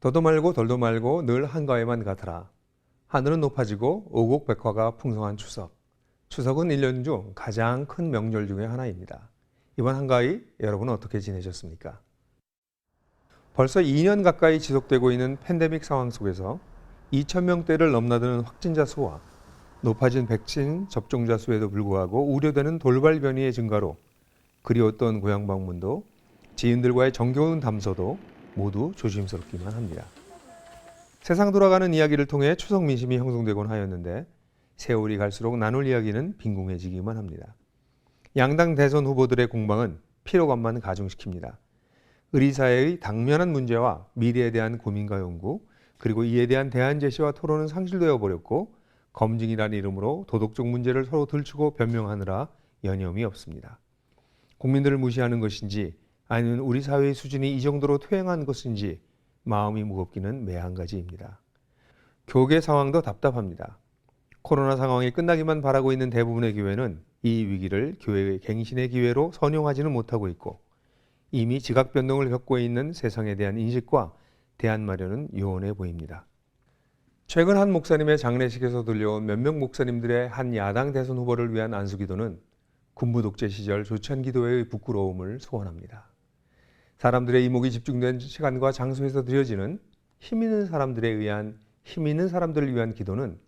더도 말고 덜도 말고 늘 한가위만 같아라. 하늘은 높아지고 오곡백화가 풍성한 추석. 추석은 1년 중 가장 큰 명절 중에 하나입니다. 이번 한가위 여러분은 어떻게 지내셨습니까? 벌써 2년 가까이 지속되고 있는 팬데믹 상황 속에서 2,000명대를 넘나드는 확진자 수와 높아진 백신 접종자 수에도 불구하고 우려되는 돌발 변이의 증가로 그리웠던 고향 방문도 지인들과의 정겨운 담소도 모두 조심스럽기만 합니다. 세상 돌아가는 이야기를 통해 추석 민심이 형성되곤 하였는데 세월이 갈수록 나눌 이야기는 빈궁해지기만 합니다. 양당 대선 후보들의 공방은 피로감만 가중시킵니다. 의리사회의 당면한 문제와 미래에 대한 고민과 연구, 그리고 이에 대한 대안 제시와 토론은 상실되어 버렸고 검증이라는 이름으로 도덕적 문제를 서로 들추고 변명하느라 여념이 없습니다. 국민들을 무시하는 것인지 아니면 우리 사회의 수준이 이 정도로 퇴행한 것인지 마음이 무겁기는 매한가지입니다. 교계 상황도 답답합니다. 코로나 상황이 끝나기만 바라고 있는 대부분의 교회는 이 위기를 교회의 갱신의 기회로 선용하지는 못하고 있고 이미 지각 변동을 겪고 있는 세상에 대한 인식과 대안 마련은 요원해 보입니다. 최근 한 목사님의 장례식에서 들려온 몇몇 목사님들의 한 야당 대선 후보를 위한 안수기도는 군부 독재 시절 조찬기도회의 부끄러움을 소원합니다. 사람들의 이목이 집중된 시간과 장소에서 드려지는 힘 있는 사람들에 의한 힘 있는 사람들을 위한 기도는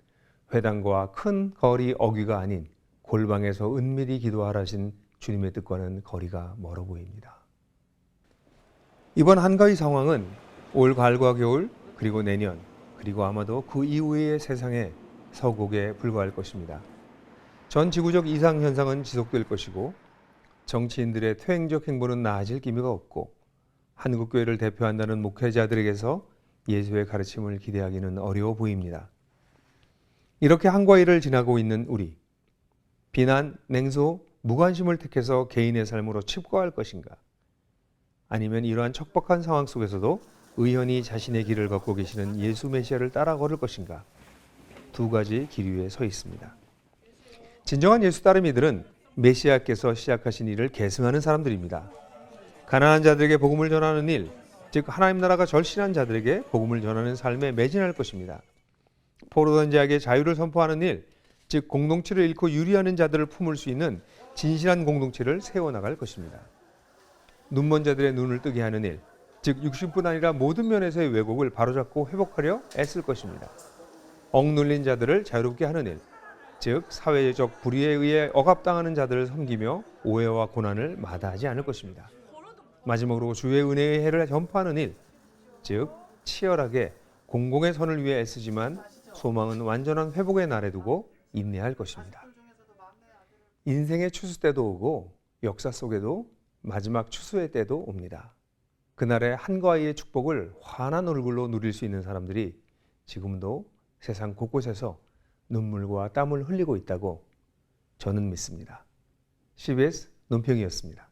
회당과 큰 거리 어귀가 아닌 골방에서 은밀히 기도하라신 주님의 뜻과는 거리가 멀어 보입니다. 이번 한가위 상황은 올 가을과 겨울 그리고 내년 그리고 아마도 그 이후의 세상에 서곡에 불과할 것입니다. 전 지구적 이상현상은 지속될 것이고 정치인들의 퇴행적 행보는 나아질 기미가 없고 한국교회를 대표한다는 목회자들에게서 예수의 가르침을 기대하기는 어려워 보입니다. 이렇게 한가위를 지나고 있는 우리, 비난, 냉소, 무관심을 택해서 개인의 삶으로 칩거할 것인가? 아니면 이러한 척박한 상황 속에서도 의연히 자신의 길을 걷고 계시는 예수 메시아를 따라 걸을 것인가? 두 가지 길 위에 서 있습니다. 진정한 예수 따르미들은 메시아께서 시작하신 일을 계승하는 사람들입니다. 가난한 자들에게 복음을 전하는 일, 즉 하나님 나라가 절실한 자들에게 복음을 전하는 삶에 매진할 것입니다. 포로된 자에게 자유를 선포하는 일, 즉 공동체를 잃고 유리하는 자들을 품을 수 있는 진실한 공동체를 세워나갈 것입니다. 눈먼 자들의 눈을 뜨게 하는 일, 즉 육신뿐 아니라 모든 면에서의 왜곡을 바로잡고 회복하려 애쓸 것입니다. 억눌린 자들을 자유롭게 하는 일, 즉 사회적 불의에 의해 억압당하는 자들을 섬기며 오해와 고난을 마다하지 않을 것입니다. 마지막으로 주의 은혜의 해를 전파하는 일, 즉 치열하게 공공의 선을 위해 애쓰지만 소망은 완전한 회복의 날에 두고 인내할 것입니다. 인생의 추수 때도 오고 역사 속에도 마지막 추수의 때도 옵니다. 그날의 한가위의 축복을 환한 얼굴로 누릴 수 있는 사람들이 지금도 세상 곳곳에서 눈물과 땀을 흘리고 있다고 저는 믿습니다. CBS 논평이었습니다.